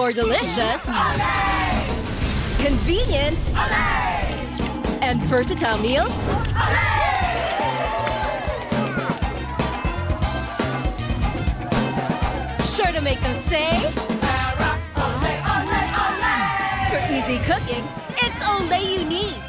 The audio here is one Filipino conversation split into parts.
For delicious, convenient, and versatile meals, sure to make them say, for easy cooking, it's Olay you need.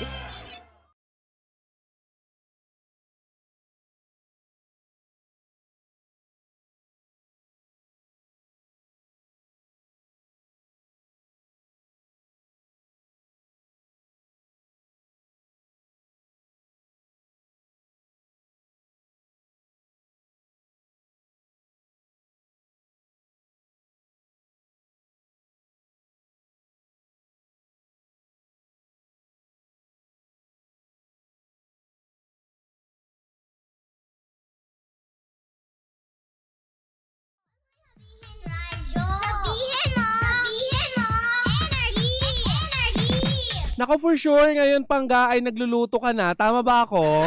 Sabihin mo! Sabihin mo! Energy! Energy! Nako, for sure, ngayon Pangga ay nagluluto ka na. Tama ba ako?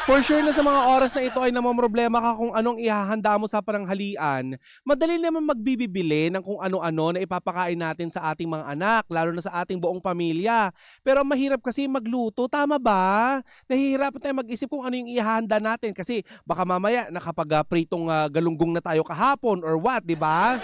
For sure na sa mga oras na ito ay namomroblema ka kung anong ihahanda mo sa pananghalian, madali naman magbibibili ng kung ano-ano na ipapakain natin sa ating mga anak, lalo na sa ating buong pamilya. Pero mahirap kasi magluto, tama ba? Nahihirapan tayo mag-isip kung ano yung ihahanda natin kasi baka mamaya nakapag-pritong galunggong na tayo kahapon or what, di ba?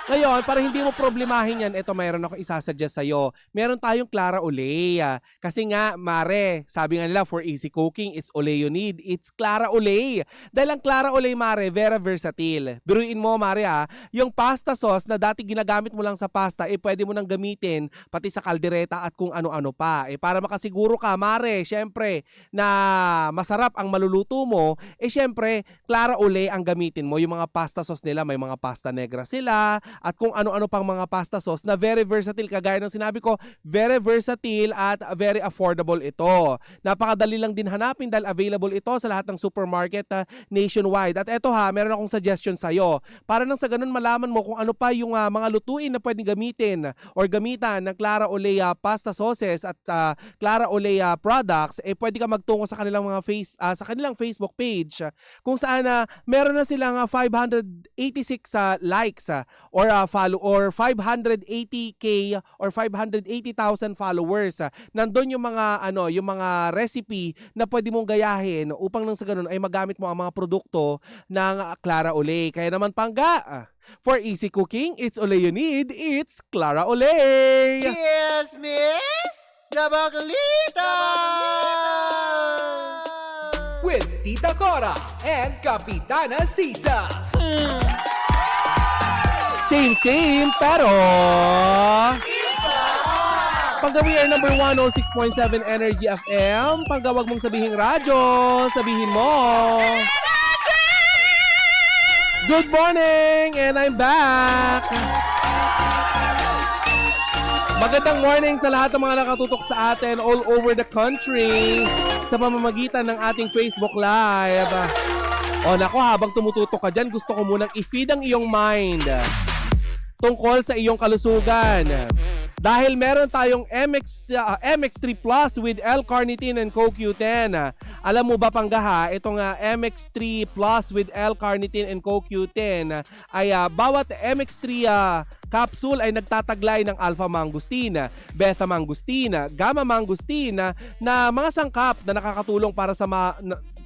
Ngayon, para hindi mo problemahin yan, ito mayroon ako isasuggest sa'yo. Meron tayong Clara Olay. Kasi nga, Mare, sabi nga nila, for easy cooking, it's Olay you need. It's Clara Olay. Dahil ang Clara Olay, Mare, very versatile. Biruin mo, Mare, yung pasta sauce na dati ginagamit mo lang sa pasta, pwede mo nang gamitin pati sa kaldereta at kung ano-ano pa. Para makasiguro ka, Mare, syempre, na masarap ang maluluto mo, syempre, Clara Olay ang gamitin mo. Yung mga pasta sauce nila, may mga pasta negra sila, at kung ano-ano pang mga pasta sauce na very versatile. Kagaya ng sinabi ko, very versatile at very affordable ito. Napakadali lang din hanapin dahil available ito sa lahat ng supermarket nationwide. At eto meron akong suggestion sa'yo. Para nang sa ganun malaman mo kung ano pa yung mga lutuin na pwedeng gamitin or gamitan ng Clara Olay pasta sauces at Clara Olay products, pwede ka magtungo sa kanilang mga sa kanilang Facebook page kung saan meron na silang 586 likes or follow or 580k or 580,000 followers. Nandun yung mga yung mga recipe na pwede mong gayahin upang nang sa ganun ay magamit mo ang mga produkto ng Clara Olay. Kaya naman Pangga, for easy cooking, it's Olay you need. It's Clara Olay. Cheers, Miss Gabaglita! With Tita Cora and Kapitana Sisa. Same, pero Pangga, we are number 106.7 Energy FM. Pangga, wag mong sabihing radyo. Sabihin mo. Good morning! And I'm back! Magandang morning sa lahat ng mga nakatutok sa atin all over the country sa pamamagitan ng ating Facebook Live. O nako, habang tumututok ka dyan, gusto ko munang i-feed ang iyong mind tungkol sa iyong kalusugan. Dahil meron tayong MX3 Plus with L-carnitine and CoQ10. Alam mo ba Pangga, itong MX3 Plus with L-carnitine and CoQ10 ay bawat MX3 capsule ay nagtataglay ng alpha-mangosteen, beta-mangosteen, gamma-mangosteen na mga sangkap na nakakatulong para sa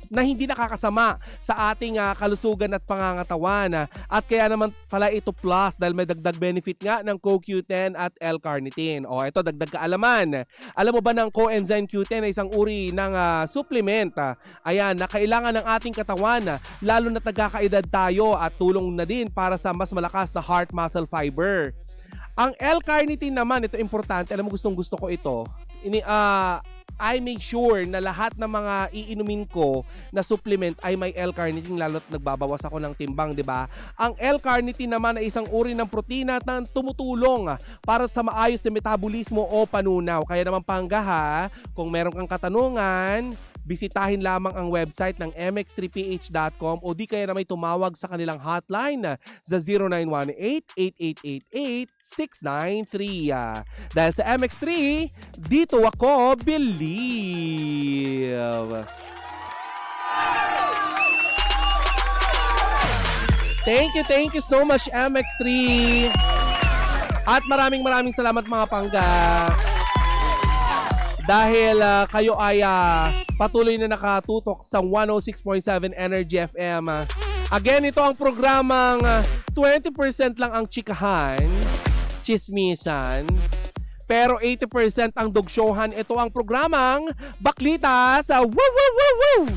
na hindi nakakasama sa ating kalusugan at pangangatawan. At kaya naman pala ito plus dahil may dagdag benefit nga ng CoQ10 at L-carnitine. O ito, dagdag kaalaman. Alam mo ba ng coenzyme Q10 ay isang uri ng supplement ayan, na kailangan ng ating katawan lalo na nagkakaedad tayo at tulong na din para sa mas malakas na heart muscle fiber. Ang L-carnitine naman, ito importante. Alam mo, gustong-gusto ko ito. I make sure na lahat ng mga iinumin ko na supplement ay may L-carnitine lalo't nagbabawas ako ng timbang, di ba? Ang L-carnitine naman ay isang uri ng protina na tumutulong para sa maayos na metabolismo o panunaw. Kaya naman Pangga, kung meron kang katanungan, bisitahin lamang ang website ng mx3ph.com o di kaya na may tumawag sa kanilang hotline sa 0918-8888-693. Dahil sa MX3, dito ako believe. Thank you so much MX3. At maraming salamat mga pangga. Dahil kayo ay patuloy na nakatutok sa 106.7 Energy FM. Again, ito ang programang 20% lang ang chikahan, chismisan, pero 80% ang dogshowhan. Ito ang programang Baklita sa Woo Woo Woo Woo!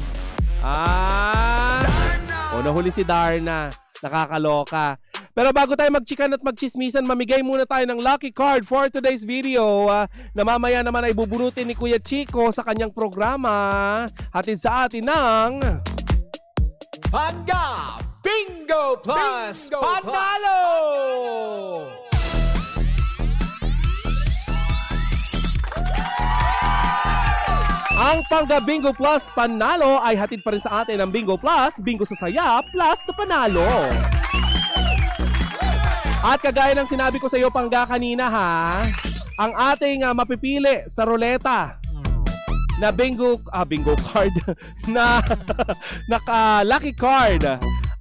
Nahuli si Darna. Nakakaloka. Pero bago tayo magchikan at magchismisan, mamigay muna tayo ng lucky card for today's video na mamaya naman ay bubunutin ni Kuya Chico sa kanyang programa. Hatid sa atin ng Pangga Bingo Plus Panalo! Ang Pangga Bingo Plus Panalo ay hatid pa rin sa atin ng Bingo Plus, Bingo sa Saya, Plus sa Panalo. At kagaya ng sinabi ko sa iyo, Pangga, kanina ha, ang ating mapipili sa ruleta na bingo card na lucky card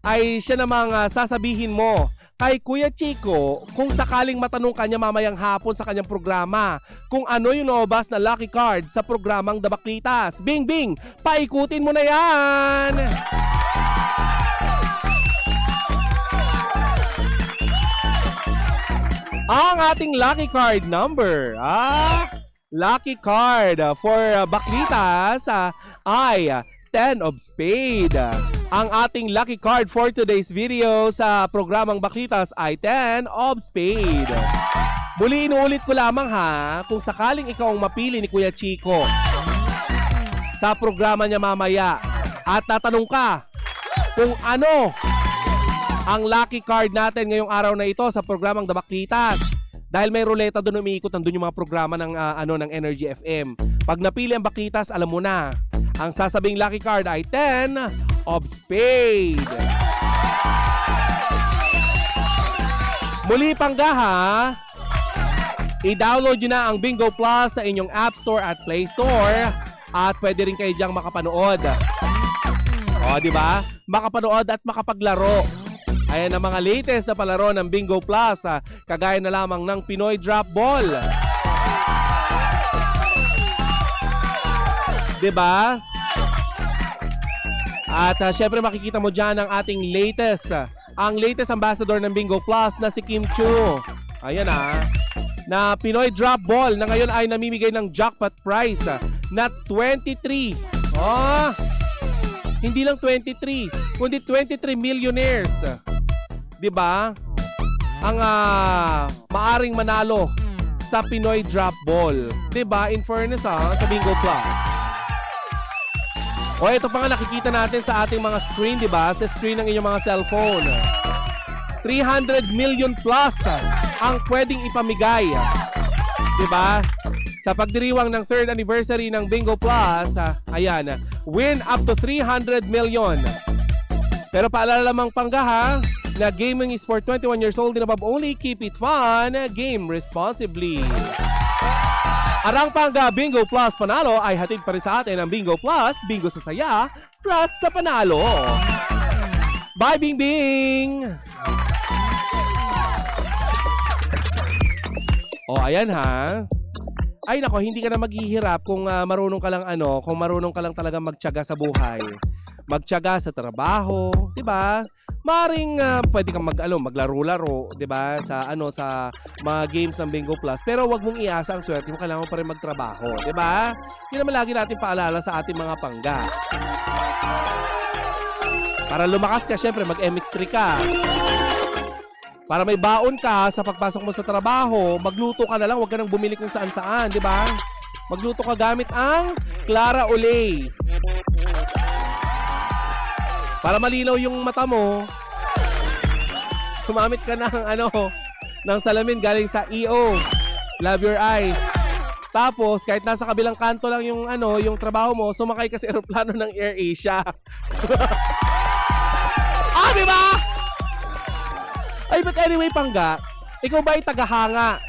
ay siya namang sasabihin mo kay Kuya Chico kung sakaling matanong kanya mamayang hapon sa kanyang programa kung ano yung lumabas na lucky card sa programang The Baklitas. Bing Bing, paikutin mo na yan! Ang ating lucky card number, lucky card for Baklitas ay 10 of spade. Ang ating lucky card for today's video sa programang Baklitas ay 10 of spade. Muli inuulit ko lamang ha, kung sakaling ikaw ang mapili ni Kuya Chico sa programa niya mamaya at tatanong ka kung ano ang lucky card natin ngayong araw na ito sa programang The Baklitas. Dahil may ruleta doon umiikot, nandun yung mga programa ng, ng Energy FM. Pag napili ang Baklitas, alam mo na, ang sasabing lucky card ay 10 of spade. Muli Pangga ha, i-download nyo na ang Bingo Plus sa inyong App Store at Play Store at pwede rin kayo diyang makapanood. Di ba? Makapanood at makapaglaro. Ayan ang mga latest na palaro ng Bingo Plus, kagaya na lamang ng Pinoy Drop Ball. Diba? At syempre makikita mo dyan ang ating latest, ang latest ambassador ng Bingo Plus na si Kim Chu. Ayan na Pinoy Drop Ball na ngayon ay namimigay ng jackpot prize na 23. Hindi lang 23, kundi 23 millionaires. Diba? Ang maaring manalo sa Pinoy Drop Ball. Diba? In fairness sa Bingo Plus. Ito pa nga nakikita natin sa ating mga screen, diba? Sa screen ng inyong mga cellphone. 300 million plus ang pwedeng ipamigay. Diba? Sa pagdiriwang ng 3rd anniversary ng Bingo Plus, ayan, win up to 300 million. Pero paalala lamang Pangga ha, na gaming is for 21 years old and above only. Keep it fun, game responsibly. Arang Pangga Bingo Plus Panalo ay hatid pa rin sa atin ang Bingo Plus, Bingo sa Saya, Plus sa Panalo. Bye Bing Bing! Ayan ha. Ay nako, hindi ka na maghihirap kung marunong ka lang kung marunong ka lang talaga magtiyaga sa buhay. Magtiyaga sa trabaho, 'di ba? Maring pwede kang maglaro-laro, 'di ba? Sa sa mga games ng Bingo Plus, pero 'wag mong iasa ang swerte mo, kailangan mo pa rin magtrabaho, 'di ba? 'Yun naman lagi natin paalala sa ating mga Pangga. Para lumakas ka, syempre mag-MX3 ka. Para may baon ka sa pagpasok mo sa trabaho, magluto ka na lang, huwag ka nang bumili kung saan-saan, di ba? Magluto ka gamit ang Clara Olay. Para malinaw yung mata mo, gumamit ka ng ng salamin galing sa EO. Love your eyes. Tapos, kahit nasa kabilang kanto lang yung yung trabaho mo, sumakay ka sa eroplano ng AirAsia. Di ba? Ay, but anyway, Pangga, ikaw ba ay tagahanga?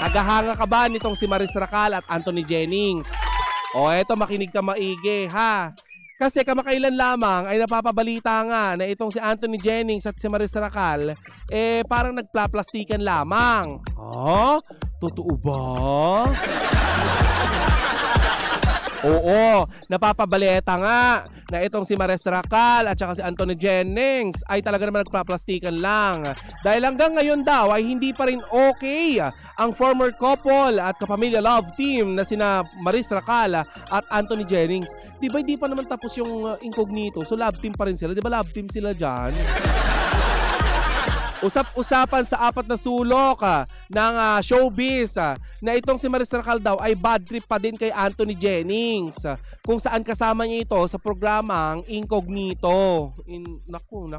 Tagahanga ka ba nitong si Maris Racal at Anthony Jennings? Eto, makinig ka maigi, ha? Kasi kamakailan lamang ay napapabalita nga na itong si Anthony Jennings at si Maris Racal parang nagplaplastikan lamang. Totoo ba? Oo, napapabaleta nga na itong si Maris Racal at saka si Anthony Jennings ay talaga naman nagplaplastikan lang. Dahil hanggang ngayon daw ay hindi pa rin okay ang former couple at kapamilya love team na sina Maris Racal at Anthony Jennings. Di ba hindi pa naman tapos yung incognito? So love team pa rin sila. Di ba love team sila dyan? Usap-usapan sa apat na sulok ng showbiz na itong si Maris Racal daw ay bad trip pa din kay Anthony Jennings kung saan kasama niya ito sa programang Incognito. Naku.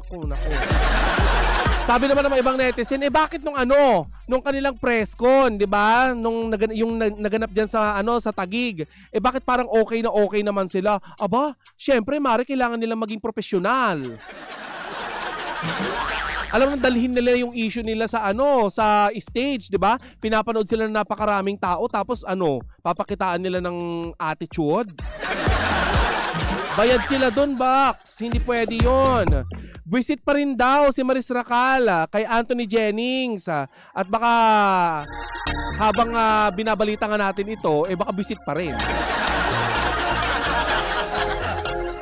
Sabi naman ng mga ibang netizen, bakit nung kanilang press con, 'di ba? Yung naganap diyan sa Taguig, bakit parang okay naman sila? Aba, syempre mare kailangan nilang maging profesional. Alam mo, dalhin nila yung issue nila sa stage, 'di ba? Pinapanood sila ng napakaraming tao tapos papakitaan nila ng attitude. Bayad sila doon, Box. Hindi pwede 'yon. Visit pa rin daw si Maris Racal kay Anthony Jennings at baka habang binabalita nga natin ito, baka visit pa rin.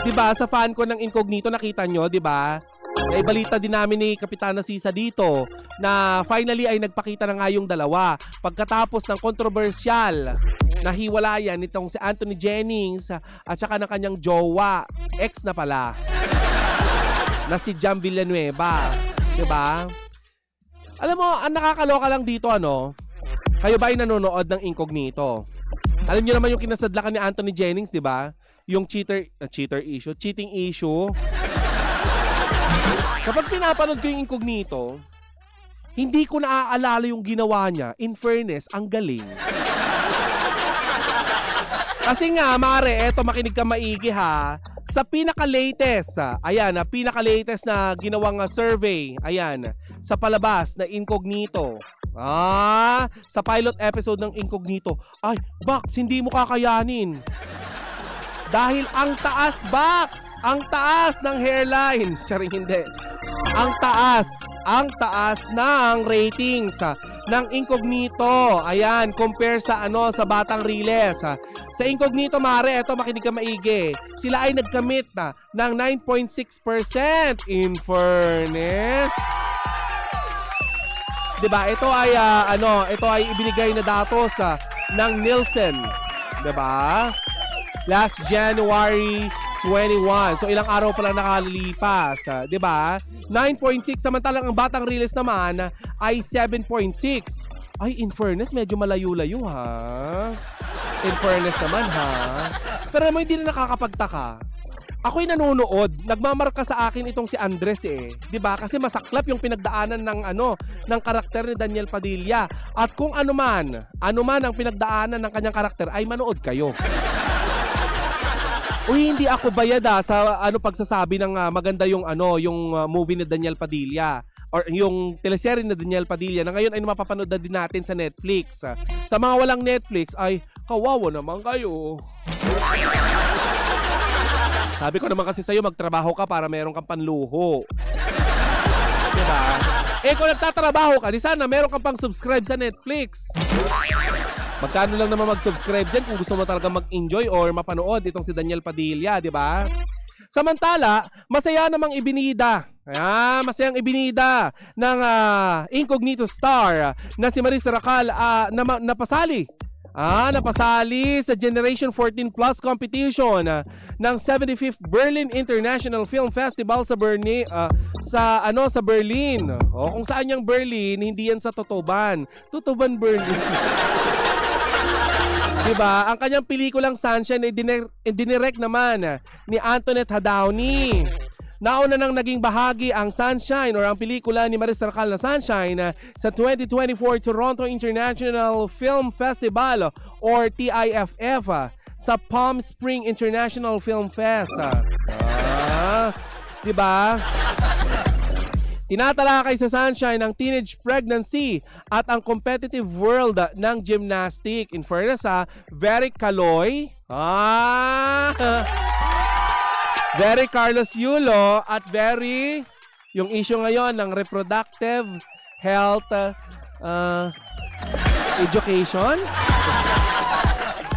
'Di ba? Sa fan ko ng Incognito nakita nyo, 'di ba? Balita din namin ni Kapitana Sisa dito na finally ay nagpakita na nga yung dalawa pagkatapos ng kontrobersyal na hiwalayan nitong si Anthony Jennings at saka ng kanyang jowa, ex na pala, na si Jam Villanueva, 'di ba? Alam mo, ang nakakaloka lang dito kayo ba ay nanonood ng Incognito? Alam niyo naman yung kinasadlakan ni Anthony Jennings, 'di ba? Yung cheating issue. Kapag pinapanood ko yung Incognito, hindi ko naaalala yung ginawa niya. In fairness, ang galing. Kasi nga, mare, eto makinig ka maigi ha. Sa pinaka-latest na ginawang survey, sa palabas na Incognito. Sa pilot episode ng Incognito. Ay, Box, hindi mo kakayanin. Dahil ang taas, Box! Ang taas ng hairline. Charing hindi. Ang taas ng ratings ng Incognito. Ayan, compare sa Batang Riles. Sa Incognito, mare, eto makinig ka maigi. Sila ay nagkamit ng 9.6%. In fairness. 'Di ba? Ito ay ibinigay na datos ng Nielsen. 'Di ba? Last January 21. So ilang araw pa lang nakalilipas, 'di ba? 9.6 samantalang ang Batang Riles naman ay 7.6. Ay, in fairness, medyo malayo-layo ha. In fairness naman ha. Pero naman hindi na nakakapagtaka. Ako'y nanonood, nagmamarka sa akin itong si Andres 'di ba? Kasi masaklap yung pinagdaanan ng karakter ni Daniel Padilla. At kung ano man ang pinagdaanan ng kanyang karakter ay manood kayo. Uy, hindi ako bayad sa pagsasabi ng maganda yung movie ni Daniel Padilla or yung teleserye ni Daniel Padilla na ngayon ay mapapanood na din natin sa Netflix. Sa mga walang Netflix ay kawawa naman kayo. Sabi ko naman kasi sa'yo, magtrabaho ka para meron kang panluho. Diba? Kung nagtatrabaho ka, di sana meron kang pang subscribe sa Netflix. Magkano lang naman mag-subscribe dyan kung gusto mo talaga mag-enjoy or mapanood itong si Daniel Padilla, di ba? Samantala, masaya namang ibinida. Masayang ibinida ng Incognito star na si Maris Racal na napasali. Napasali sa Generation 14 Plus competition ng 75th Berlin International Film Festival sa Berlin. Sa Berlin. Kung saan yung Berlin, hindi yan sa Totoban. Totoban, Berlin. Diba? Ang kanyang pelikulang Sunshine ay dinirect naman ni Antoinette Hadawny. Nauna nang naging bahagi ang Sunshine or ang pelikula ni Maris Racal na Sunshine sa 2024 Toronto International Film Festival or TIFF sa Palm Spring International Film Fest. Diba? Tinatalakay sa Sunshine ang teenage pregnancy at ang competitive world ng gymnastic. In fairness very kaloy. Very Carlos Yulo at very yung issue ngayon ng reproductive health education.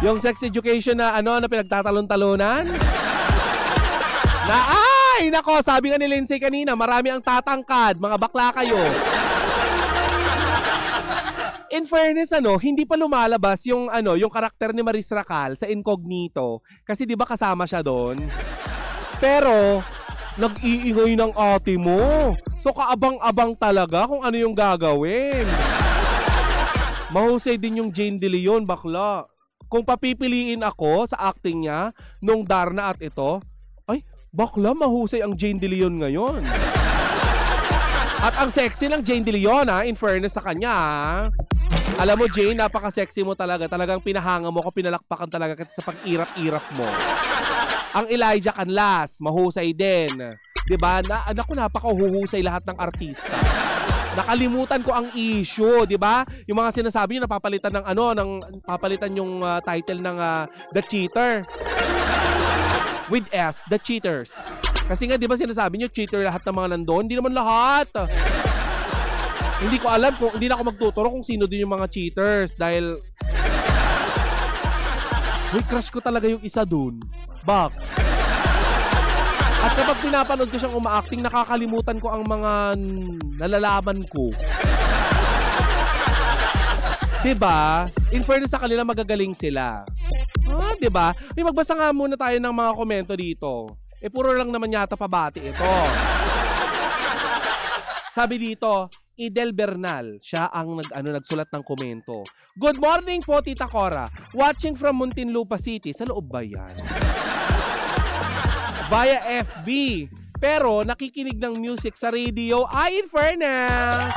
Yung sex education na na pinagtatalon-talunan. Ay, nako, sabi nga ni Lindsay kanina, marami ang tatangkad, mga bakla kayo. In fairness, hindi pa lumalabas yung karakter ni Maris Racal sa Incognito kasi 'di ba kasama siya doon. Pero nag-iingay ng ate mo. So kaabang-abang talaga kung ano yung gagawin. Mahusay din yung Jane De Leon, bakla. Kung papipiliin ako sa acting niya nung Darna at ito, ay, bakla, mahusay ang Jane De Leon ngayon. At ang sexy ng Jane De Leon, in fairness sa kanya, Alam mo, Jane, napaka-sexy mo talaga. Talagang pinahanga mo ko, pinalakpakan talaga kita sa pag-irap-irap mo. Ang Elijah Canlas, mahusay din. 'Di ba? Anak ko, napaka-huhusay lahat ng artista. Nakalimutan ko ang issue, 'di ba? Yung mga sinasabi niyo napapalitan ng papalitan yung title ng The Cheater. With S, The Cheaters. Kasi nga 'di ba sinasabi niyo cheater lahat ng mga nandoon? Hindi naman lahat. Hindi ko alam kung hindi na ako magtuturo kung sino din yung mga cheaters dahil crush ko talaga yung isa dun. Box. At kapag pinapanood ko siyang uma-acting, nakakalimutan ko ang mga nalalaman ko. Diba? In fairness sa kanila, magagaling sila. Diba? May magbasa nga muna tayo ng mga komento dito. Puro lang naman yata pabati ito. Sabi dito, Idel Bernal, siya ang nagsulat ng komento. Good morning po, Tita Cora. Watching from Muntinlupa City. Sa loob ba yan? Via FB. Pero nakikinig ng music sa radio. Ay, in fairness!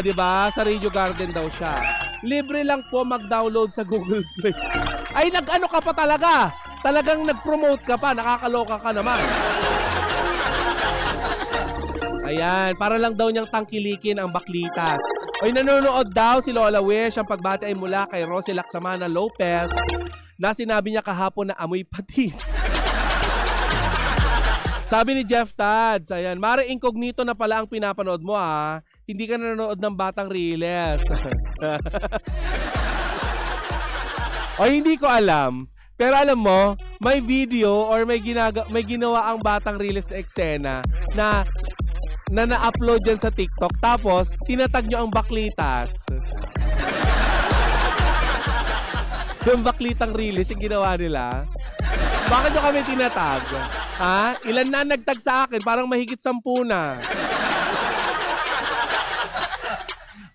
Di ba? Sa Radio Garden daw siya. Libre lang po mag-download sa Google Play. Ay, nag-ano ka pa talaga? Talagang nag-promote ka pa. Nakakaloka ka naman. Ayan, para lang daw niyang tangkilikin ang baklitas. Oy, nanonood daw si Lola Wish. Ang pagbati ay mula kay Rosie Laksamana Lopez na sinabi niya kahapon na amoy patis. Sabi ni Jeff Tads, ayan, Mare Incognito na pala ang pinapanood mo Hindi ka nanonood ng Batang Riles. O hindi ko alam. Pero alam mo, may video or may ginawa ang Batang Riles na eksena na na-upload dyan sa TikTok. Tapos, tinatag nyo ang baklitas. Yung baklitang Riles, yung ginawa nila. Bakit nyo kami tinatag? Ilan na nagtag sa akin? Parang mahigit 10 na.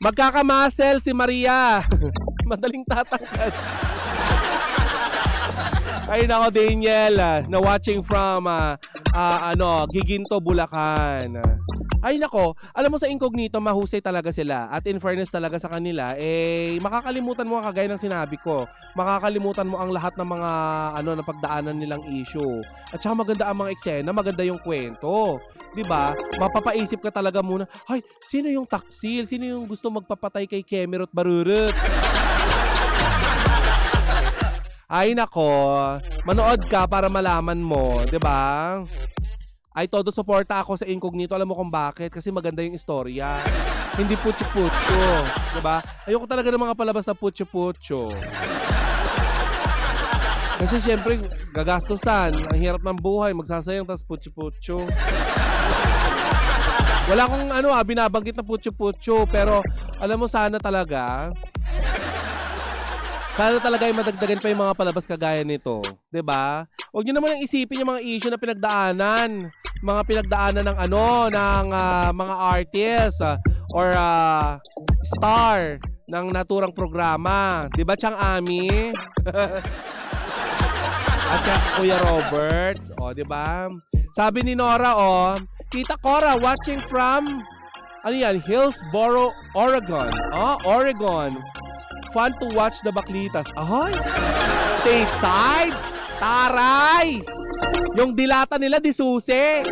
Magkakamasel si Maria. Madaling tatangkad. Ay nako, Daniel, na watching from Giginto, Bulacan. Ay nako, alam mo sa Incognito, mahusay talaga sila. At in fairness talaga sa kanila, makakalimutan mo kagaya ng sinabi ko. Makakalimutan mo ang lahat ng mga napagdaanan nilang issue. At saka maganda ang mga eksena, maganda yung kwento. 'Di ba? Mapapaisip ka talaga muna, ay, sino yung taksil? Sino yung gusto magpapatay kay Kemerut Barurut? Ay nako, manood ka para malaman mo, 'di ba? Ay todo suporta ako sa Incognito. Alam mo kung bakit? Kasi maganda yung istorya. Hindi putyo-putyo, 'di ba? Ayoko talaga ng mga palabas na putyo-putyo. Kasi syempre, gagastusan, ang hirap ng buhay, magsasayang tas putyo-putyo. Wala akong binabanggit na putyo-putyo, pero alam mo sana talaga ay madagdagan pa yung mga palabas kagaya nito. 'Di ba? Huwag niyo naman isipin yung mga issue na pinagdaanan. Mga pinagdaanan ng ng mga artists or star ng naturang programa. 'Di ba, Chang Ami? At Kuya Robert. 'Di ba? Sabi ni Nora, Tita Cora, watching from Hillsboro, Oregon. Oregon. Fun to watch the baklitas. Ahoy! Stateside! Taray! Yung dilata nila, di susi.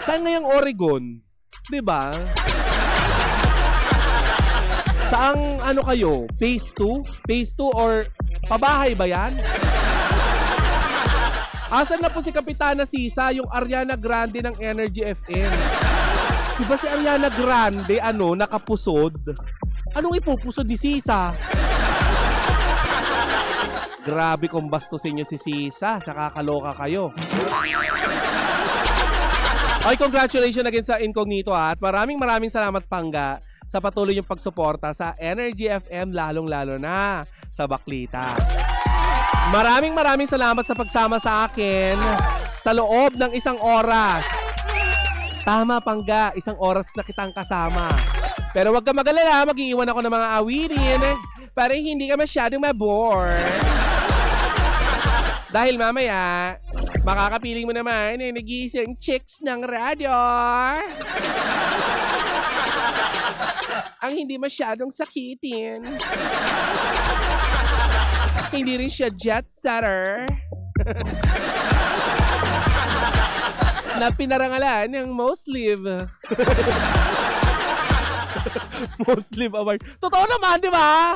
Saan ngayong Oregon? Diba? Saang ano kayo? Phase 2? Phase 2 or pabahay ba yan? Asan na po si Kapitana Sisa, yung Ariana Grande ng Energy FM? Diba si Ariana Grande, nakapusod? Anong ipupusod ni Sisa? Grabe kung bastusin nyo si Sisa. Nakakaloka kayo. Okay, congratulations again sa Incognito at maraming salamat Pangga sa patuloy yung pagsuporta sa Energy FM lalong-lalo na sa Baklita. Maraming salamat sa pagsama sa akin sa loob ng 1 oras. Tama Pangga, 1 oras na kitang kasama. Pero wag ka mag-alala, mag-iiwan ako ng mga awitin para hindi ka masyadong mabore. Dahil mamaya, makakapiling mo naman nag-iisang chicks ng radyo. Ang hindi masyadong sakitin. Hindi rin siya jet setter. Na pinarangalan ng Most Live. Most Live Award. Totoo naman, di ba?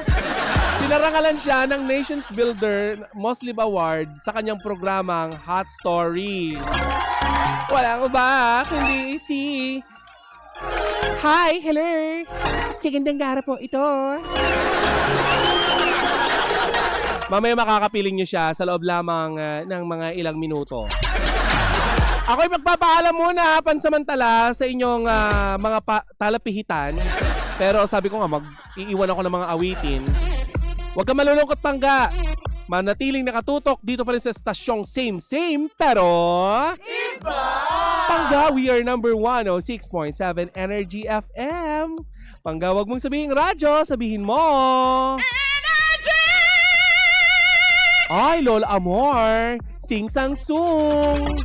Pinarangalan siya ng Nations Builder Most Live Award sa kanyang programang Hot Story. Wala ko ba? Kundi si... Hi! Hello! Si Gandang Gara po ito. Mamaya makakapiling niyo siya sa loob lamang ng mga ilang minuto. Ako'y magpapaalam muna pansamantala sa inyong mga talapihitan. Pero sabi ko nga, mag-iiwan ako ng mga awitin. Huwag ka malulungkot Pangga. Manatiling nakatutok dito pa rin sa stasyong same pero... Iba! Pangga, we are number 106.7 Energy FM. Pangga, huwag mong sabihin radyo, sabihin mo... Ay, Lola Amor, sing sang sung.